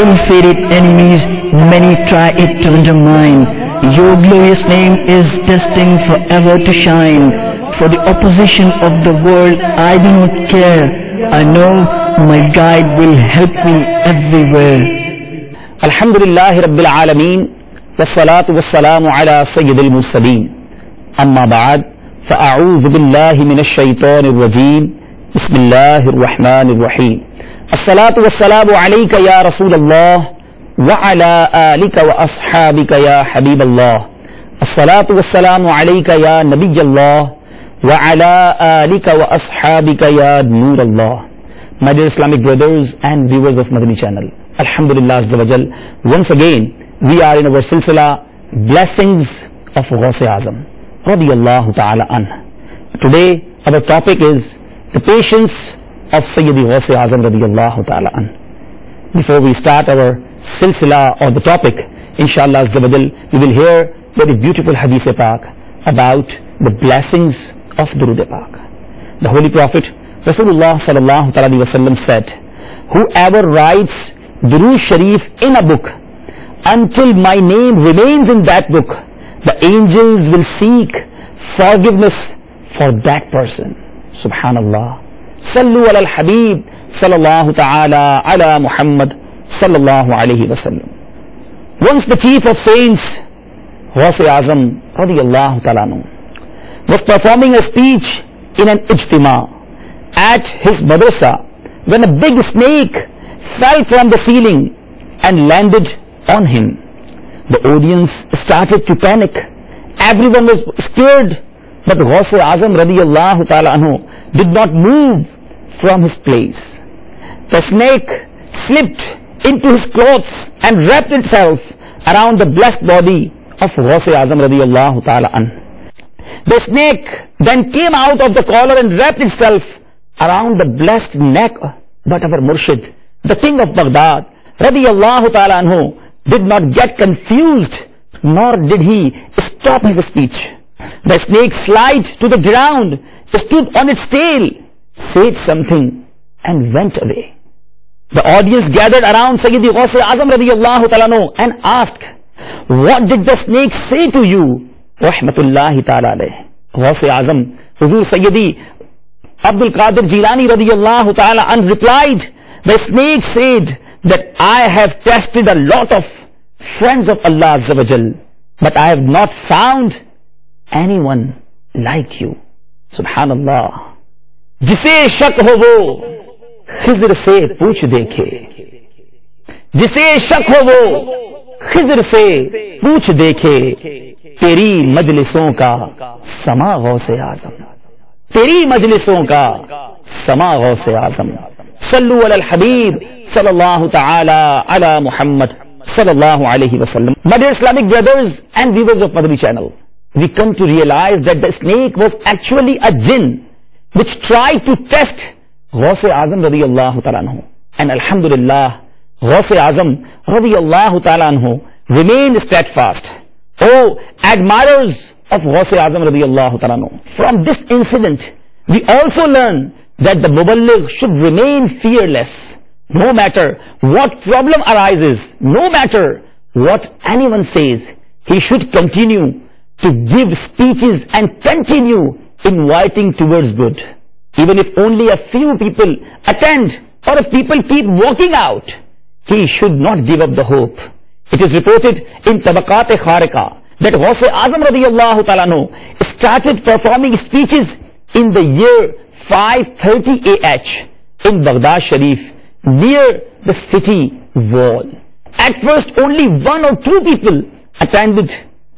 Ill-fated enemies, many try it to undermine. Your glorious name is destined forever to shine. For the opposition of the world I do not care. I know my guide will help me everywhere. Alhamdulillahi Rabbil Alameen. Wassalatu wassalamu ala Sayyidil Mursaleen. Amma ba'd. فأعوذ بالله من الشيطان الرجيم. بسم الله الرحمن الرحيم. الصلاة والسلام عليك يا رسول الله وعلى آلك وأصحابك يا حبيب الله. الصلاة والسلام عليك يا نبي الله وعلى آلك وأصحابك يا نور الله. My dear Islamic brothers and viewers of Madani channel, Alhamdulillah Azza wa Jal, once again we are in our silsila blessings of Ghaus-e Azam radiyallahu ta'ala anhu. Today our topic is the patience of Sayyidi Ghaus-e Azam radiyallahu ta'ala anhu. Before we start our silsila or the topic, inshallah Azza wa Jal, we will hear very beautiful hadith pak about the blessings of Durood pak. The Holy Prophet Rasulullah sallallahu alaihi wasallam said, whoever writes Durood Sharif in a book until my name remains in that book, the angels will seek forgiveness for that person. Subhanallah. Sallu ala al-Habib sallallahu ta'ala ala Muhammad sallallahu alayhi wasallam. Once the chief of saints, Ghaus-e Azam radiyallahu ta'ala anhu, was performing a speech in an ijtima at his madrasa when a big snake fell from the ceiling and landed on him. The audience started to panic. Everyone was scared, but Ghaus-e Azam radiyallahu ta'ala anhu did not move from his place. The snake slipped into his clothes and wrapped itself around the blessed body of Ghaus-e Azam radiyallahu ta'ala anhu. The snake then came out of the collar and wrapped itself around the blessed neck, but our Murshid, the king of Baghdad radiyallahu ta'ala anhu, did not get confused, nor did he stop his speech. The snake slid to the ground, stood on its tail, said something and went away. The audience gathered around Sayyidi Ghaus-e Azam radiyallahu ta'ala anhu and asked, what did the snake say to you? Rahmatullahi ta'ala alayh. Ghaus-e Azam, Huzur Sayyidi Abdul Qadir Jilani radiyallahu ta'ala anhu replied, the snake said that I have tested a lot of friends of Allah Azza wa Jal, but I have not found anyone like you. Subhanallah. जिसे शक हो वो खिज़र से पूछ देखे, जिसे शक हो वो खिज़र से पूछ देखे, तेरी मजलिसों का समा गौसे आजम, तेरी मजलिसों का समा गौसे आजम. सल्लु अलल हबीब sallallahu ta'ala ala Muhammad sallallahu alayhi wasallam. My dear Islamic brothers and viewers of Madani channel, we come to realize that the snake was actually a jinn which tried to test Ghaus-e Azam radiyallahu ta'ala anhu. And alhamdulillah, Ghaus-e Azam radiyallahu ta'ala anhu remained steadfast. Oh, admirers of Ghaus-e Azam radiyallahu ta'ala anhu, from this incident we also learn that the muballigh should remain fearless. No matter what problem arises, no matter what anyone says, he should continue to give speeches and continue inviting towards good. Even if only a few people attend or if people keep walking out, he should not give up the hope. It is reported in Tabaqat-e Khariqa that Ghaus-e Azam radiyallahu ta'ala anhu started performing speeches in the year 530 AH in Baghdad Sharif, near the city wall. At first only one or two people attended,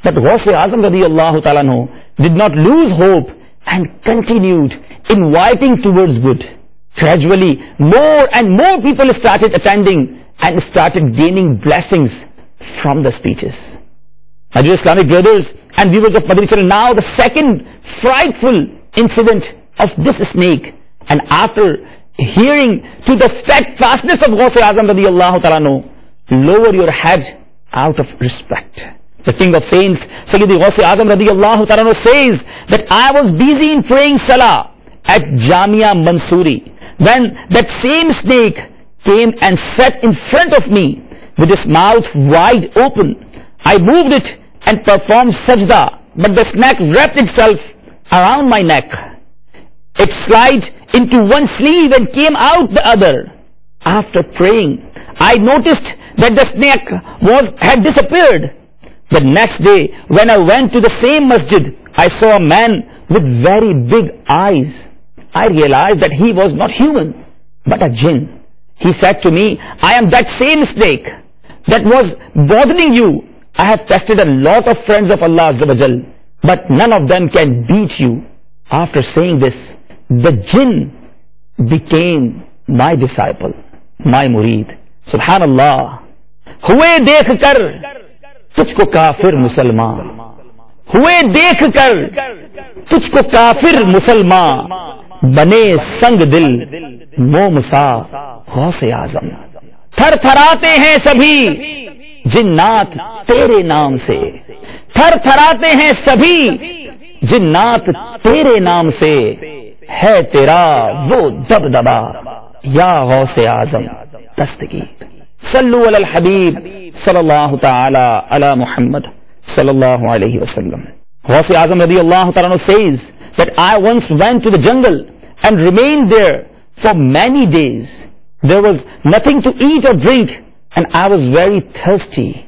but Ghaus-e Azam radiyallahu ta'ala anhu did not lose hope and continued inviting towards good. Gradually more and more people started attending and started gaining blessings from the speeches. My dear Islamic brothers and viewers of Madani channel, now the second frightful incident of this snake, and after hearing to the steadfastness of Ghaus-e Azam radiyallahu ta'ala anhu, lower your head out of respect. The king of saints, Sayyidi Ghaus-e Azam radiyallahu ta'ala anhu says that I was busy in praying salah at Jamia Mansuri when that same snake came and sat in front of me with his mouth wide open. I moved it and performed sajda, but the snake wrapped itself around my neck. It slid into one sleeve and came out the other. After praying, I noticed that the snake had disappeared. The next day, when I went to the same masjid, I saw a man with very big eyes. I realized that he was not human, but a jinn. He said to me, I am that same snake that was bothering you. I have tested a lot of friends of Allah Azza wa Jal, but none of them can beat you. After saying this, the jinn became my disciple, my murid. Subhanallah. हुए देख कर तुझको काफिर मुसलमान, हुए देख कर तुझको काफिर मुसलमान, बने संग दिल मोमसा गौसे आजम. थर थराते हैं सभी जिन्नात तेरे नाम से, थर थराते हैं सभी जिन्नात तेरे नाम से, है तेरा वो दबदबा या गौसे आजम दस्तगीर. सल्लु अलल हबीब सल्लल्लाहु ताला अला Muhammad sallallahu alayhi wasallam. Ghaus-e Azam radiyallahu ta'ala says that I once went to the jungle and remained there for many days. There was nothing to eat or drink and I was very thirsty.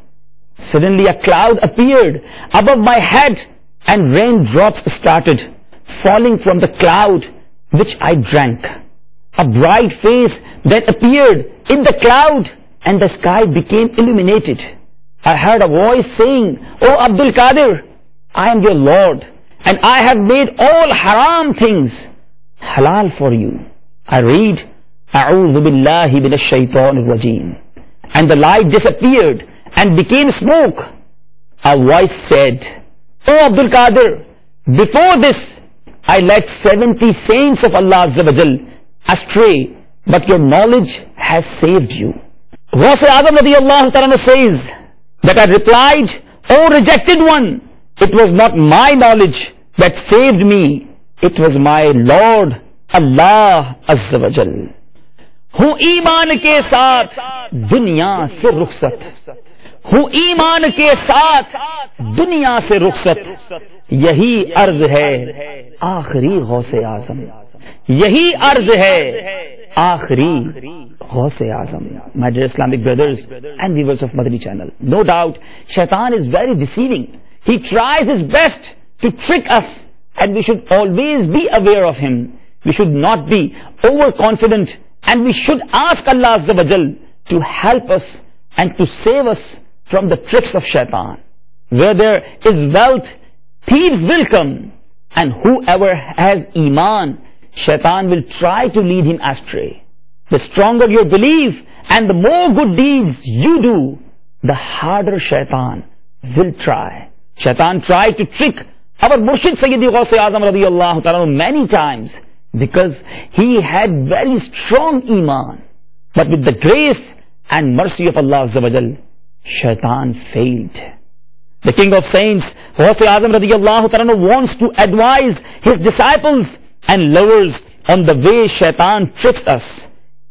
Suddenly a cloud appeared above my head and raindrops started falling from the cloud which I drank. A bright face then appeared in the cloud and the sky became illuminated. I heard a voice saying, O Abdul Qadir, I am your Lord and I have made all haram things halal for you. I read, A'udhu billahi minash shaitanir rajim. And the light disappeared and became smoke. A voice said, O Abdul Qadir, before this I led 70 saints of Allah Azza wa Jal astray, but your knowledge has saved you. Ghaus-e Azam radiyallahu ta'ala says that I replied, O rejected one, it was not my knowledge that saved me, it was my Lord Allah Azza wa Jal. हूँ ईमान के साथ दुनिया से रुखसत, हूँ ईमान के साथ दुनिया से रुखसत, यही अर्ज है आखिरी गौसे आजम, यही अर्ज है आखिरी गौसे आजम. My dear Islamic brothers and viewers of Madani channel, no doubt Shaitan is very deceiving. He tries his best to trick us and we should always be aware of him. We should not be overconfident and we should ask Allah Azza wa Jal to help us and to save us from the tricks of Shaitan. Where there is wealth, thieves will come, and whoever has Iman, Shaitan will try to lead him astray. The stronger your belief and the more good deeds you do, the harder Shaitan will try. Shaitan tried to trick our Murshid Sayyidi Ghaus-e Azam radiyallahu ta'ala many times because he had very strong Iman. But with the grace and mercy of Allah Azza wa Jal, Shaitan failed. The King of Saints, Ghaus-e Azam radiyallahu ta'ala, wants to advise his disciples and lovers on the way Shaitan tricks us.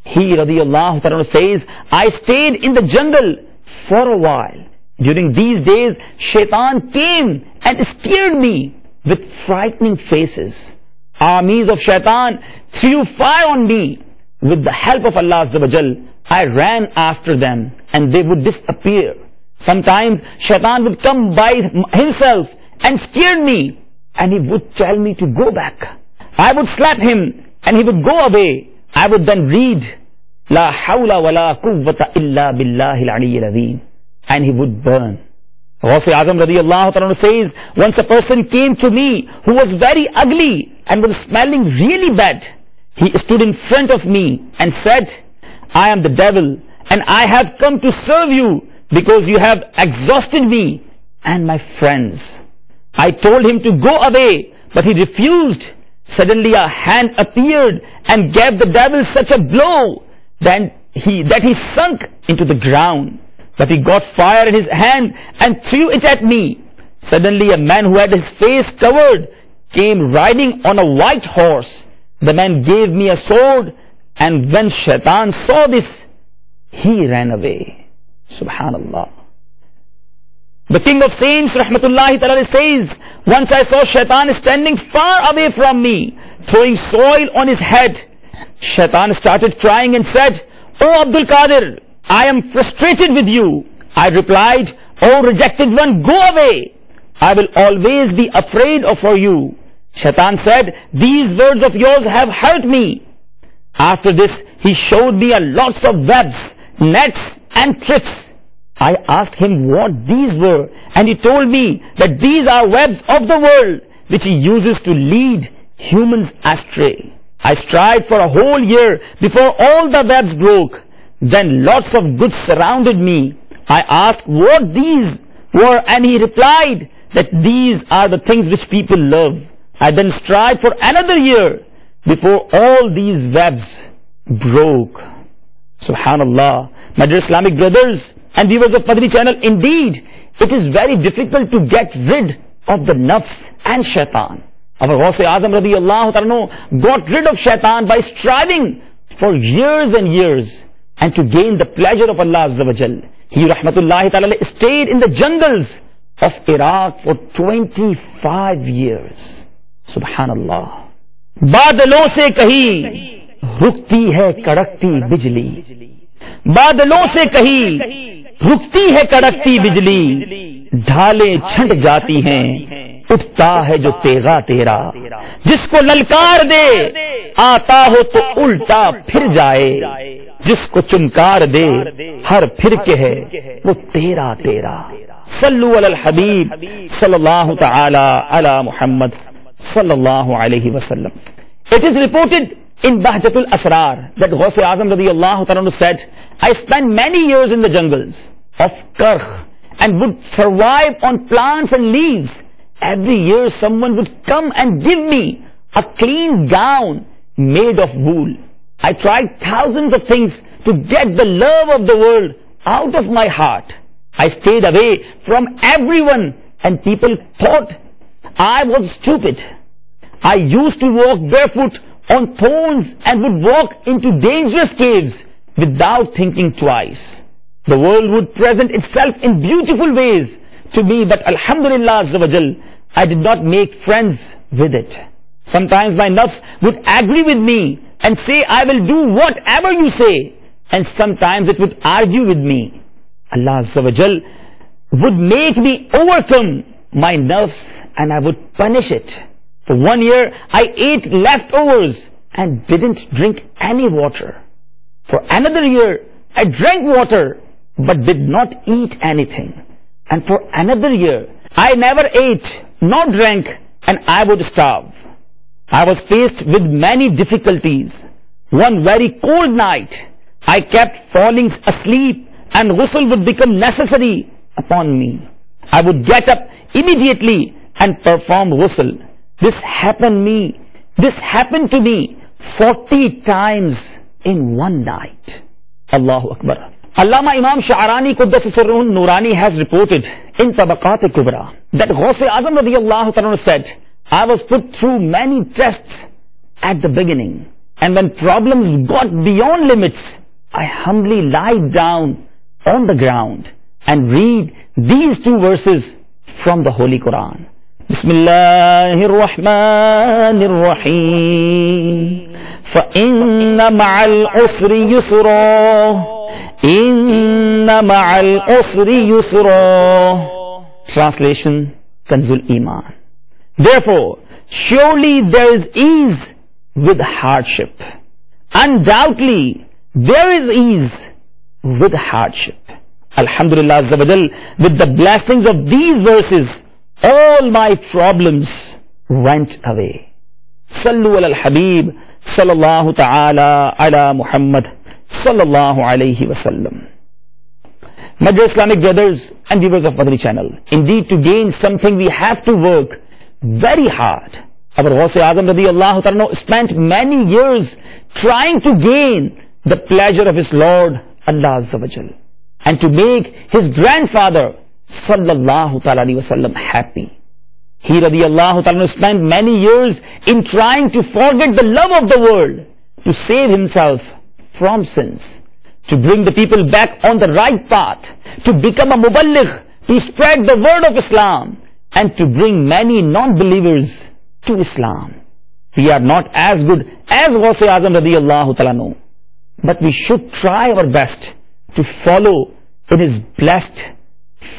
He radiyallahu ta'ala says, I stayed in the jungle for a while. During these days, Shaitan came and scared me with frightening faces. Armies of Shaitan threw fire on me. With the help of Allah Azza wa Jal, I ran after them and they would disappear. Sometimes Shaitan would come by himself and scare me and he would tell me to go back. I would slap him and he would go away. I would then read, La hawla wa la quwwata illa billahi al-aliyyil azim, and he would burn. Ghaus-e Azam radiyallahu ta'ala says, once a person came to me who was very ugly and was smelling really bad. He stood in front of me and said, I am the devil and I have come to serve you because you have exhausted me and my friends. I told him to go away, but he refused. Suddenly a hand appeared and gave the devil such a blow that he sunk into the ground. But he got fire in his hand and threw it at me. Suddenly a man who had his face covered came riding on a white horse. The man gave me a sword, and when Shaitan saw this, he ran away. Subhanallah. The king of saints, rahmatullahi ta'ala, says, once I saw Shaitan standing far away from me, throwing soil on his head. Shaitan started crying and said, "O Abdul Qadir, I am frustrated with you." I replied, "O rejected one, go away. I will always be afraid for you." Shaitan said, "These words of yours have hurt me." After this, he showed me lots of webs, nets and tricks. I asked him what these were, and he told me that these are webs of the world which he uses to lead humans astray. I strived for a whole year before all the webs broke. Then lots of goods surrounded me. I asked what these were, and he replied that these are the things which people love. I then strived for another year before all these webs broke. Subhanallah. My dear Islamic brothers and viewers of Madani channel, indeed, it is very difficult to get rid of the nafs and shaitan. Our Ghaus-e Azam radiyallahu ta'ala got rid of shaitan by striving for years and years and to gain the pleasure of Allah Azza wa Jal. He rahmatullahi ta'ala stayed in the jungles of Iraq for 25 years. Subhanallah. बादलों से कहीं रुकती है कड़कती बिजली, बादलों से कहीं रुकती है कड़कती बिजली, ढालें छंट जाती हैं, उठता है जो तेगा तेरा, जिसको ललकार दे आता हो तो उल्टा फिर जाए, जिसको चुनकार दे हर फिर के है वो तेरा तेरा। सल्लु अलल हबीब सल्लल्लाहु तआला अला Muhammad sallallahu alayhi wasallam. It is reported in Bahjatul Asrar that Ghaus-e Azam radiyallahu ta'ala said, I spent many years in the jungles of Karkh and would survive on plants and leaves. Every year someone would come and give me a clean gown made of wool. I tried thousands of things to get the love of the world out of my heart. I stayed away from everyone and people thought I was stupid. I used to walk barefoot on thorns and would walk into dangerous caves without thinking twice. The world would present itself in beautiful ways to me, but Alhamdulillah Azza wa Jal, I did not make friends with it. Sometimes my nafs would agree with me and say, I will do whatever you say, and sometimes it would argue with me. Allah Azza wa Jal would make me overcome my nafs and I would punish it. For 1 year I ate leftovers and didn't drink any water. For another year I drank water but did not eat anything. And for another year I never ate nor drank and I would starve. I was faced with many difficulties. One very cold night I kept falling asleep and ghusl would become necessary upon me. I would get up immediately and perform ghusl. This happened to me 40 times in one night. Allahu Akbar. Allama Imam Sha'rani Quddasa Sirruhu Nurani has reported in Tabaqat al-Kubra that Ghaus-e Azam radiyallahu ta'ala said, I was put through many tests at the beginning, and when problems got beyond limits, I humbly lied down on the ground and read these 2 verses from the Holy Quran. Bismillahir Rahmanir Rahim. فَإِنَّ مَعَ الْعُسْرِ يُسْرًا إِنَّ مَعَ الْعُسْرِ يُسْرًا. Translation, Kanzul Iman. Therefore, surely there is ease with hardship. Undoubtedly, there is ease with hardship. Alhamdulillah Azza wa Jal, with the blessings of these verses, all my problems went away. Sallu ala al-Habib, sallallahu ta'ala ala Muhammad, sallallahu alayhi wa sallam. My dear Islamic brothers and viewers of Madani channel, indeed to gain something we have to work very hard. Our Ghaus-e Azam radiyallahu ta'ala spent many years trying to gain the pleasure of his Lord, Allah Azza wa Jal, and to make his grandfather sallallahu ta'ala alayhi wa sallam happy. He radiyallahu ta'ala spent many years in trying to forget the love of the world, to save himself from sins. to bring the people back on the right path, to become a muballigh, to spread the word of Islam, and to bring many non-believers to Islam. We are not as good as Ghaus-e Azam radiyallahu ta'ala anhu, but we should try our best to follow in his blessed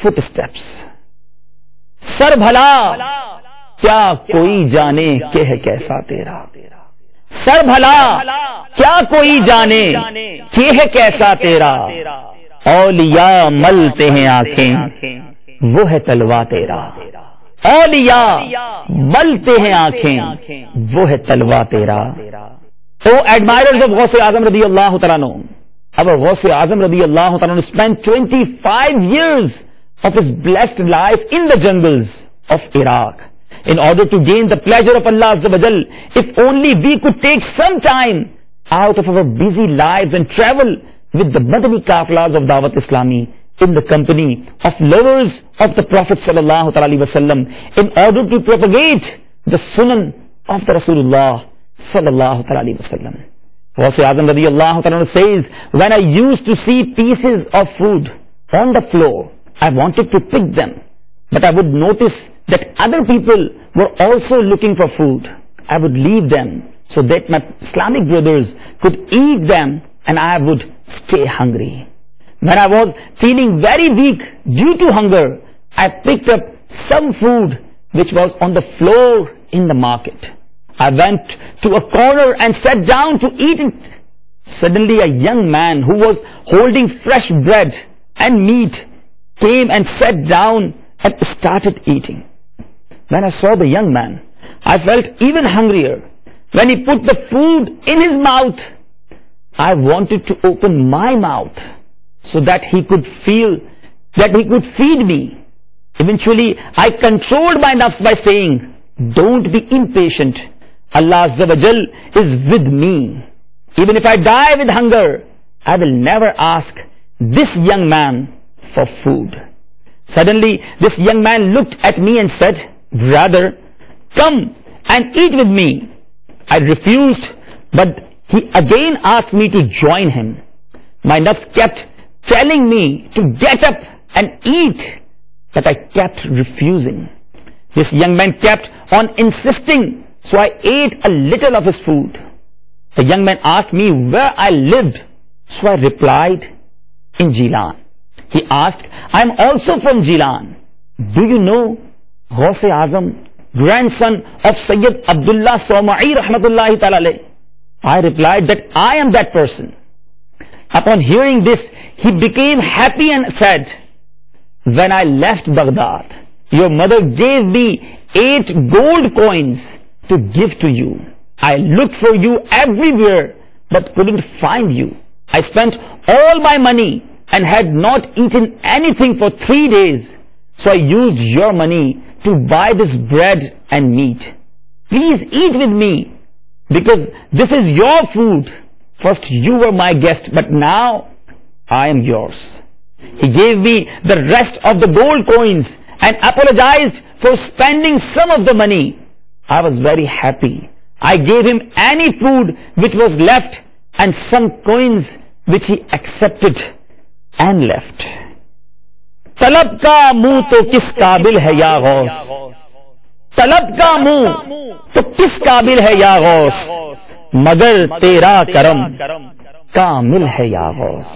footsteps. Sar bhala, kya koi jane ke hai kaisa tera. Sar bhala, kya koi jane ke hai kaisa tera. औलिया मलते हैं आंखें, वो है तलवा तेरा. औलिया मलते हैं आंखें, वो है तलवा तेरा. O admirers of Ghaus-e Azam radiyallahu ta'ala anhu, our Ghaus-e Azam radiyallahu ta'ala anhu spent 25 years of his blessed life in the jungles of Iraq in order to gain the pleasure of Allah Azza wa Jal. If only we could take some time out of our busy lives and travel with the Madani Kafilas of Dawat Islami in the company of lovers of the Prophet sallallahu alaihi wasallam in order to propagate the sunan of the Rasulullah sallallahu alaihi wasallam. Ghaus-e Azam radiyallahu ta'ala says, when I used to see pieces of food on the floor, I wanted to pick them, but I would notice that other people were also looking for food. I would leave them so that my Islamic brothers could eat them and I would stay hungry. When I was feeling very weak due to hunger, I picked up some food which was on the floor in the market. I went to a corner and sat down to eat it. Suddenly a young man who was holding fresh bread and meat came and sat down and started eating. When I saw the young man, I felt even hungrier. When he put the food in his mouth, I wanted to open my mouth so that he could feed me. Eventually, I controlled my nafs by saying, don't be impatient. Allah Azza wa Jal is with me. Even if I die with hunger, I will never ask this young man for food. Suddenly, this young man looked at me and said, brother, come and eat with me. I refused, but he again asked me to join him. My nafs kept telling me to get up and eat, but I kept refusing. This young man kept on insisting, so I ate a little of his food. The young man asked me where I lived, so I replied, in Jilan. He asked, I am also from Jilan. Do you know Ghaus-e Azam, grandson of Sayyid Abdullah Sawma'i rahmatullahi ta'ala alayh? I replied that I am that person. Upon hearing this, he became happy and said, when I left Baghdad, your mother gave me 8 gold coins to give to you. I looked for you everywhere but couldn't find you. I spent all my money and had not eaten anything for 3 days. So I used your money to buy this bread and meat. Please eat with me because this is your food. First you were my guest, but now I am yours. He gave me the rest of the gold coins and apologized for spending some of the money. I was very happy. I gave him any food which was left and some coins which he accepted and left. तलब का मुंह तो किस काबिल है या गौस, तलब का मुंह तो किस काबिल है या गौस, मगर तेरा करम कामिल है या गौस.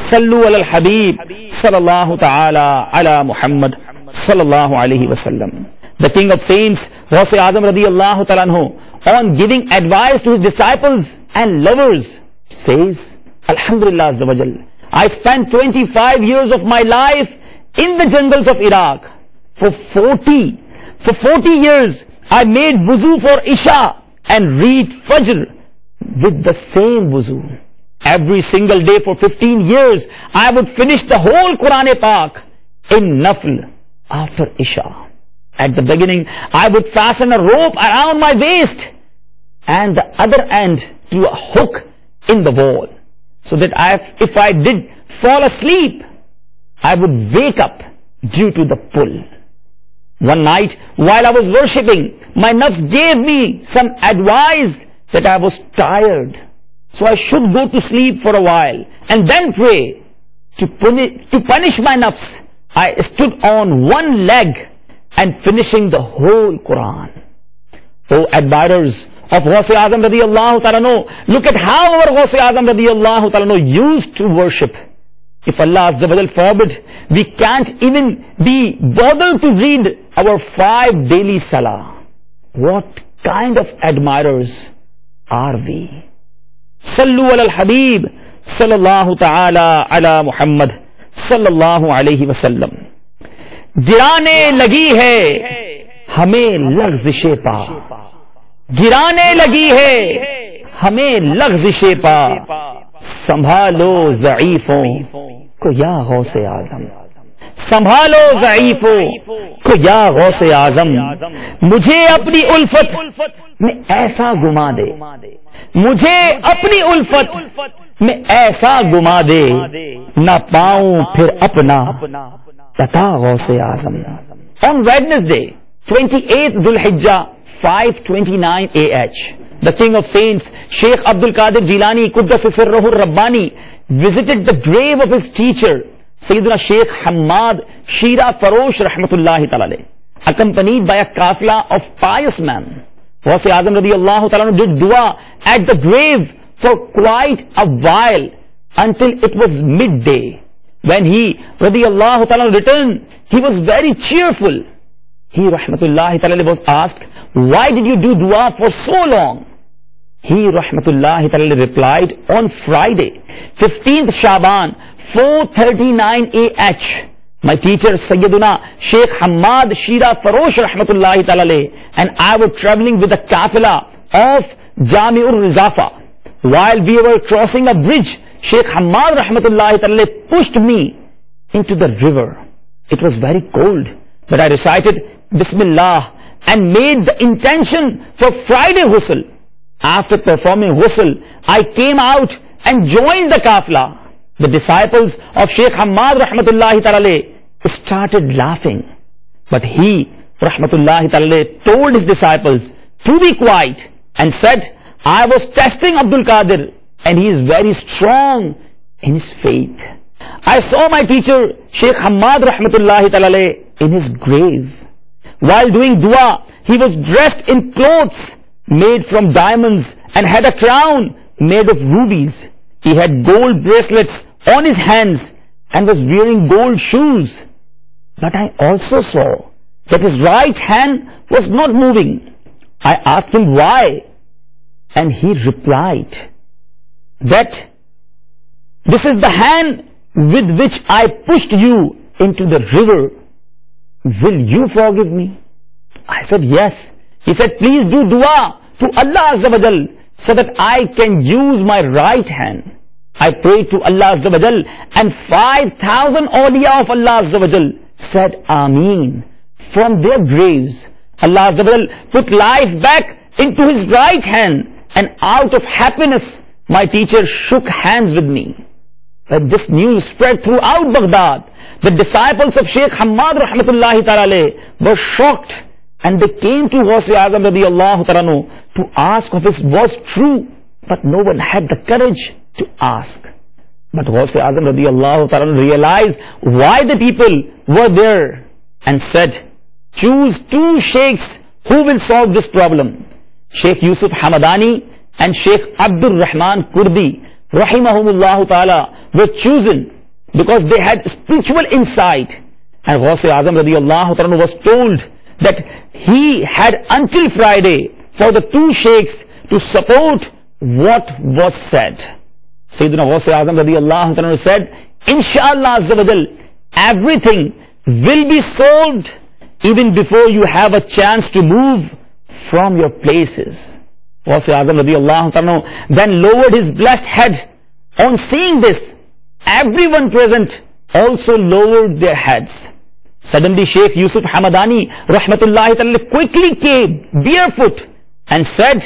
सल्लु अलल हबीब सल्लल्लाहु ताला अला मुहम्मद सल्लल्लाहु अलैहि वसल्लम. The king of saints, Ghaus-e Azam radiyallahu ta'ala anhu, on giving advice to his disciples and lovers, says, Alhamdulillah Azza wa Jal, I spent 25 years of my life in the jungles of Iraq. For 40 years, I made wuzu for Isha and read Fajr with the same wuzu. Every single day for 15 years, I would finish the whole Quran-e-Pak in Nafl after Isha. At the beginning, I would fasten a rope around my waist and the other end to a hook in the wall, so that if I did fall asleep, I would wake up due to the pull. One night, while I was worshipping, my nafs gave me some advice that I was tired. so I should go to sleep for a while and then pray. To punish my nafs, I stood on one leg and finishing the whole Quran. O admirers of Ghaus-e Azam radiyallahu ta'ala anhu, look at how our Ghaus-e Azam radiyallahu ta'ala anhu used to worship. If Allah Azza wa Jal forbid, we can't even be bothered to read our 5 daily salah. What kind of admirers are we? Sallu ala al-Habib sallallahu ta'ala ala Muhammad sallallahu alayhi wa sallam. गिराने लगी है हमें लग़्ज़-ए पा, गिराने लगी है हमें लग़्ज़-ए पा, संभालो ज़ईफ़ों को या गौसे आज़म, संभालो ज़ईफ़ों को या गौसे आज़म। मुझे अपनी उल्फत में ऐसा गुमा दे, मुझे अपनी उल्फत में ऐसा गुमा दे, न पाऊं फिर अपना पता गौसे आज़म। On Wednesday, 28th Dhul-Hijjah 529 AH, the king of saints, Sheikh Abdul Qadir Jilani Quddasa Sirruhu Rabbani, visited the grave of his teacher, Sayyidina Sheikh Hammad Shira Farosh Rahmatullahi Ta'ala, accompanied by a kafla of pious men. Ghaus-e Azam radiyallahu ta'ala did dua at the grave for quite a while until it was midday. When he radiyallahu ta'ala returned, he was very cheerful. He rahmatullahi ta'ala was asked, why did you do dua for so long? He rahmatullahi ta'ala replied, on Friday, 15th Shaban, 439 AH, my teacher Sayyiduna Sheikh Hammad Shira Farosh rahmatullahi ta'ala and I were traveling with the kafila of Jami'ur Rizafa. While we were crossing a bridge, Sheikh Hammad rahmatullahi ta'ala pushed me into the river. It was very cold, but I recited Bismillah and made the intention for Friday ghusl. After performing ghusl, I came out and joined the kafla. The disciples of Sheikh Hammad rahmatullahi ta'ala started laughing, but he rahmatullahi ta'ala told his disciples to be quiet and said, I was testing Abdul Qadir and he is very strong in his faith. I saw my teacher Sheikh Hammad rahmatullahi ta'ala in his grave. While doing dua, he was dressed in clothes made from diamonds and had a crown made of rubies. He had gold bracelets on his hands and was wearing gold shoes. But I also saw that his right hand was not moving. I asked him why, and he replied that this is the hand with which I pushed you into the river. Will you forgive me? I said yes. He said, please do dua to Allah Azza wa Jal so that I can use my right hand. I prayed to Allah Azza wa Jal and 5,000 awliya of Allah Azza wa Jal said Ameen. From their graves, Allah Azza wa Jal put life back into his right hand, and out of happiness my teacher shook hands with me. When this news spread throughout Baghdad, the disciples of Sheikh Hammad rahmatullahi ta'ala were shocked, and they came to Ghaus-e Azam radiyallahu ta'ala to ask if it was true, but no one had the courage to ask. But Ghaus-e Azam radiyallahu ta'ala realized why the people were there and said, choose 2 sheikhs who will solve this problem. Sheikh Yusuf Hamadani and Sheikh Abdul Rahman Kurdi rahimahumullah ta'ala were chosen because they had spiritual insight, and Ghaus-e Azam radiyallahu ta'ala was told that he had until Friday for the 2 sheikhs to support what was said. Sayyidina Ghaus-e Azam radiyallahu ta'ala said, Inshallah Azza wa Jal, everything will be solved even before you have a chance to move from your places. Ghaus-e Azam radiyallahu ta'ala then lowered his blessed head. On seeing this, everyone present also lowered their heads. Suddenly Sheikh Yusuf Hamadani rahmatullahi ta'ala quickly came barefoot and said,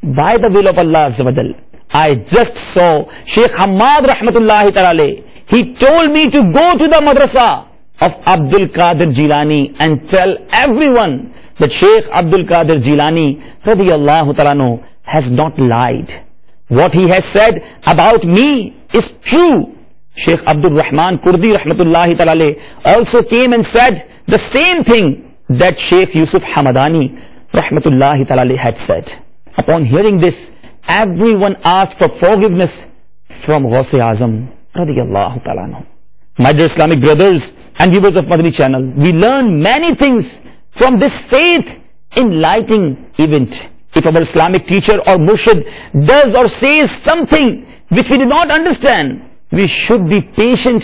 by the will of Allah Azza wa Jal, I just saw Sheikh Hammad rahmatullahi ta'ala. He told me to go to the madrasa of Abdul Qadir Jilani and tell everyone that Sheikh Abdul Qadir Jilani radiyallahu ta'ala has not lied. what he has said about me is true. Sheikh Abdul Rahman Kurdi rahmatullahi ta'ala also came and said the same thing that Sheikh Yusuf Hamadani rahmatullahi ta'ala had said. Upon hearing this, everyone asked for forgiveness from Ghaus-e Azam radiyallahu ta'ala anhu. My dear Islamic brothers and viewers of Madani channel, we learn many things from this faith enlightening event. If our Islamic teacher or murshid does or says something which we do not understand, we should be patient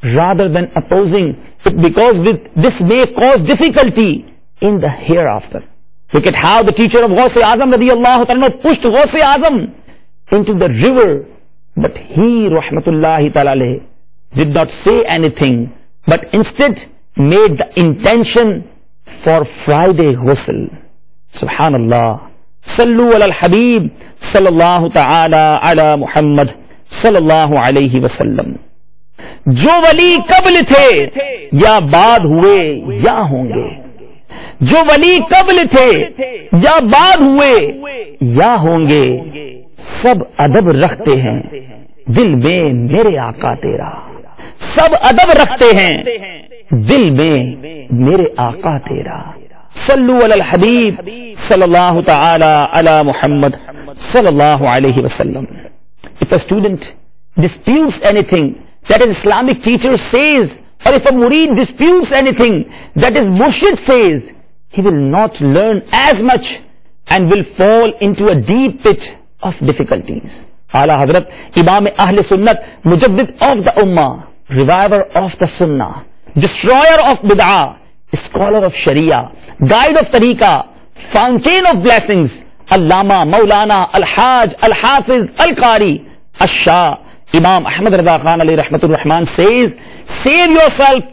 rather than opposing it, because this may cause difficulty in the hereafter. Look at how the teacher of Ghaus-e Azam radiyallahu ta'ala pushed Ghaus-e Azam into the river, but he rahmatullahi ta'ala did not say anything, but instead made the intention for Friday ghusl. Subhanallah. Sallu ala al-Habib sallallahu ta'ala ala Muhammad sallallahu alayhi wa sallam. जो वली कब्ल थे या बाद हुए या होंगे, जो वली कब्ल थे या बाद हुए या होंगे, सब अदब रखते हैं दिल में मेरे आका तेरा, सब अदब रखते हैं दिल में मेरे आका तेरा. सल्लु अलल हबीब सल्लल्लाहु ताला अला मुहम्मद सल्लल्लाहु अलैहि वसल्लम. If a student disputes anything that his Islamic teacher says, or if a murid disputes anything that his murshid says, he will not learn as much and will fall into a deep pit of difficulties. Ala Hazrat Imam Ahl Sunnat, Mujaddid of the Ummah, reviver of the Sunnah, destroyer of Bid'ah, scholar of Sharia, guide of Tariqah, fountain of blessings, Allama, Maulana, Al-Haj, Al-Hafiz, Al-Qari, Ash-Shah, Imam Ahmad Rida Khan Ali Rahmatur Rahman says, save yourself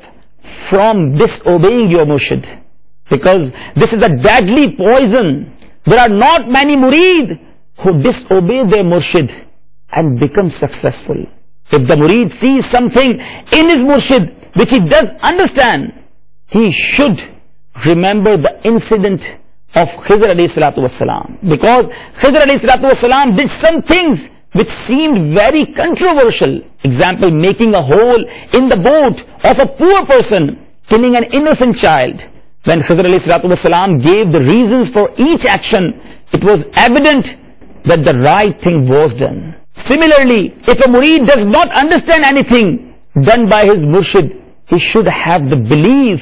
from disobeying your murshid, because this is a deadly poison. There are not many murid who disobey their murshid and become successful. If the murid sees something in his murshid which he does understand, he should remember the incident of Khidr alayhi salatu wasalam, because Khidr alayhi salatu wasalam did some things which seemed very controversial. Example, making a hole in the boat of a poor person, killing an innocent child. When Khidr alayhi salatu wasalam gave the reasons for each action, it was evident that the right thing was done. Similarly, if a murid does not understand anything done by his murshid, he should have the belief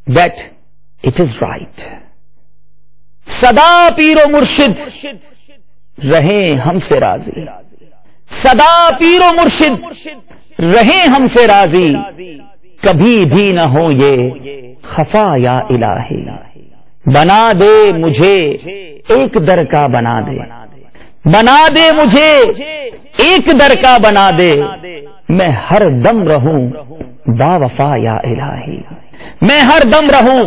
that it is right. Sada Piro Murshid Rahe Humse Razi. Sada Piro Murshid Rahe Humse Razi. Kabhi bhi na ho ye khafa ya ilahi. Bana de mujhe ek dar ka bana de. Bana de mujhe ek dar ka bana de. Main har dam rahun ba wafa ya ilahi. मैं हर दम रहूं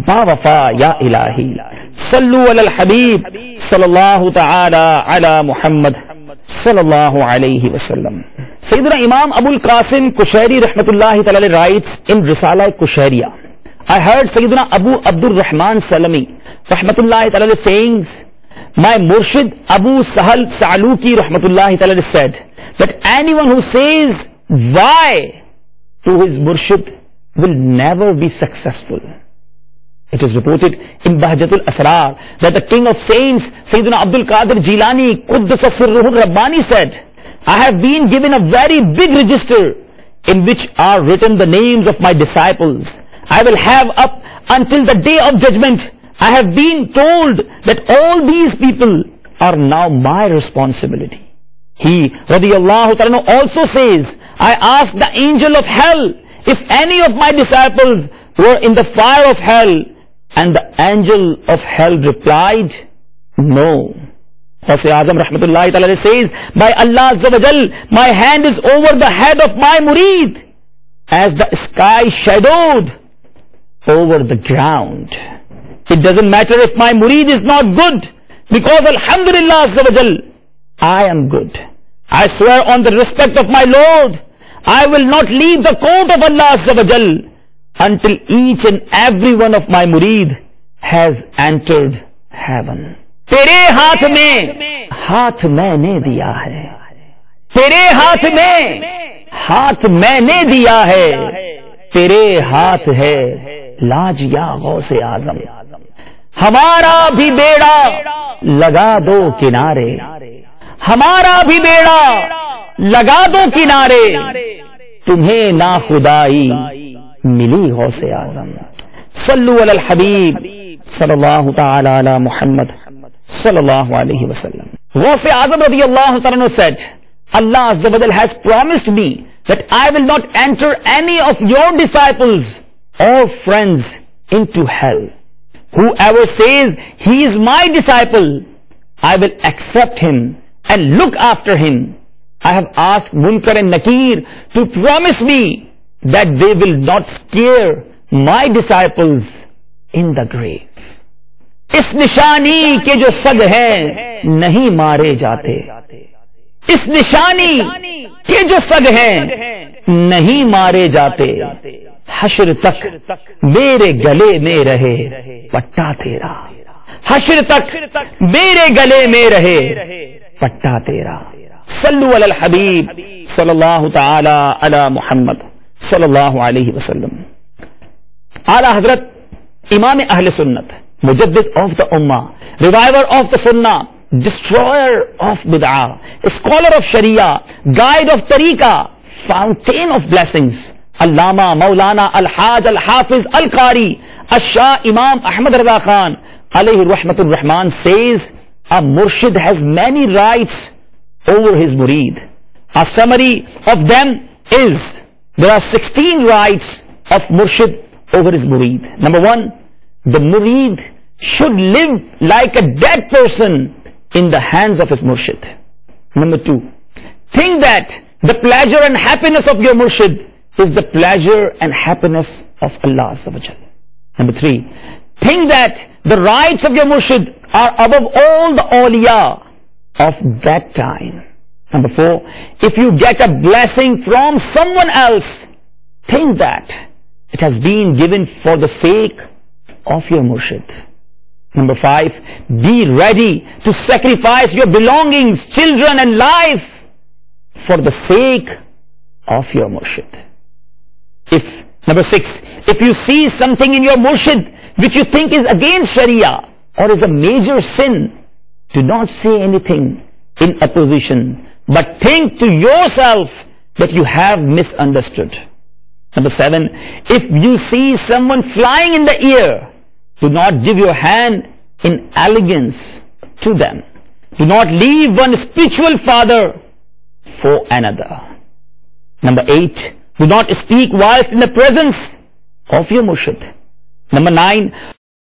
बावफा या इलाही. सल्लु अलल हबीब सल्लल्लाहु ताला अला मुहम्मद सल्लल्लाहु अलैहि वसल्लम. Sayyidina Imam Abul Qasim Kushairi rahmatullahi ta'ala writes in Risala Kushariya, I heard Sayyidina Abu Abdul Rahman Salami rahmatullahi ta'ala saying, my murshid Abu Sahal Sa'luki rahmatullahi ta'ala said that anyone who says why to his murshid will never be successful. It is reported in Bahjatul Asrar that the king of saints, Sayyidina Abdul Qadir Jilani Quddasa Sirruhul Rabbani said, I have been given a very big register in which are written the names of my disciples. I will have up until the day of judgment. I have been told that all these people are now my responsibility. He, radiyallahu ta'ala, also says, I asked the angel of hell if any of my disciples were in the fire of hell, and the angel of hell replied, no. Ghaus-e Azam rahmatullahi ta'ala says, by Allah Azza wa Jal, my hand is over the head of my murid, as the sky shadowed over the ground. It doesn't matter if my murid is not good, because Alhamdulillah Azza wa Jal, I am good. I swear on the respect of my Lord, I will not leave the court of Allah Azza wa Jal until each and every one of my murid has entered heaven. तेरे हाथ में हाथ मैंने दिया है, तेरे हाथ में हाथ मैंने दिया है, तेरे हाथ है लाज या गौसे आजम। हमारा भी बेड़ा लगा दो किनारे, हमारा भी बेड़ा लगा दो किनारे, तुम्हें ना खुदाई मिली गौसे आजम। सल्लु अलल हबीब सल्लल्लाहु तआला अला Muhammad sallallahu alaihi wasallam. Ghaus Azam radiyallahu ta'ala said, Allah Azza wa Jalla has promised me that I will not enter any of your disciples or friends into hell. Whoever says he is my disciple, I will accept him and look after him. I have asked Munkar and Nakir to promise me that they will not scare my disciples in the grave. इस निशानी के जो सग हैं नहीं मारे जाते, इस निशानी के जो सग हैं नहीं मारे जाते, हश्र तक मेरे गले में रहे पट्टा तेरा, हश्र तक मेरे गले में रहे पट्टा तेरा। सल्लु अलल हबीब सल्लल्लाहु तआला अला मुहम्मद सल्लल्लाहु अलैहि वसल्लम। आला हजरत इमाम अहले सुन्नत, Mujaddid of the Ummah, reviver of the Sunnah, destroyer of Bid'ah, scholar of Sharia, guide of Tariqah, fountain of blessings, Allama Maulana Al-Haj Al-Hafiz Al-Qari, Ash-Shah Imam Ahmad Raza Khan, alayhi rahmatur rahman, says, a murshid has many rights over his murid. A summary of them is, there are 16 rights of murshid over his murid. Number 1, the murid should live like a dead person in the hands of his murshid. Number 2, think that the pleasure and happiness of your murshid is the pleasure and happiness of Allah Azza wa Jalla. Number 3, think that the rights of your murshid are above all the awliya of that time. Number 4, if you get a blessing from someone else, think that it has been given for the sake of your murshid. Number 5, be ready to sacrifice your belongings, children and life for the sake of your murshid. Number 6, if you see something in your murshid which you think is against Sharia or is a major sin, do not say anything in opposition, but think to yourself that you have misunderstood. Number 7, if you see someone flying in the air, do not give your hand in elegance to them. Do not leave one spiritual father for another. Number 8, do not speak whilst in the presence of your murshid. Number 9,